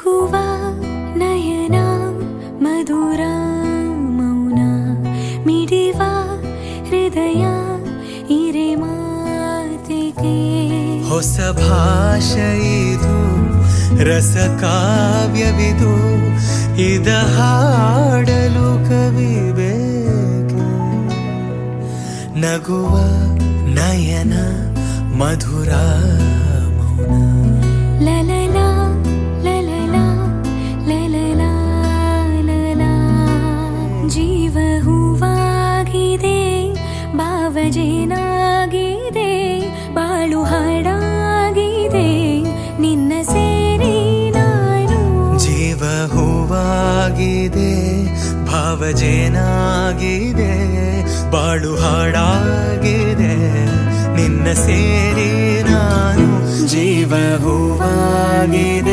ನಗುವ ನಯನ ಮಧುರ ಮೌನ ಮಿಡಿವ ಹೃದಯ ಇರೆ ಮಾತಿಗೆ ಹೊಸ ಭಾಷೆಯಿದು ರಸ ಕಾವ್ಯವಿದು ಇದ ಹಾಡಲು ಕವಿ ಬೇಕೆ ನಗುವ ನಯನ ಮಧುರ ಮೌನ ಲಲಲ ಲಲಲ ಲಲಲ ಲಲ ಜೀವ ಹೂವಾಗಿದೆ ಭಾವಜೇನಾಗಿದೆ ಬಾಳು ಹಾಡಾಗಿದೆ ನಿನ್ನ ಸೇರಿ ನಾನು ಜೀವ ಹೂವಾಗಿದೆ ಭಾವಜೇನಾಗಿದೆ ಬಾಳು ಹಾಡಾಗಿದೆ ನಿನ್ನ ಸೇರಿ ನಾನು ಜೀವ ಹೂವಾಗಿದೆ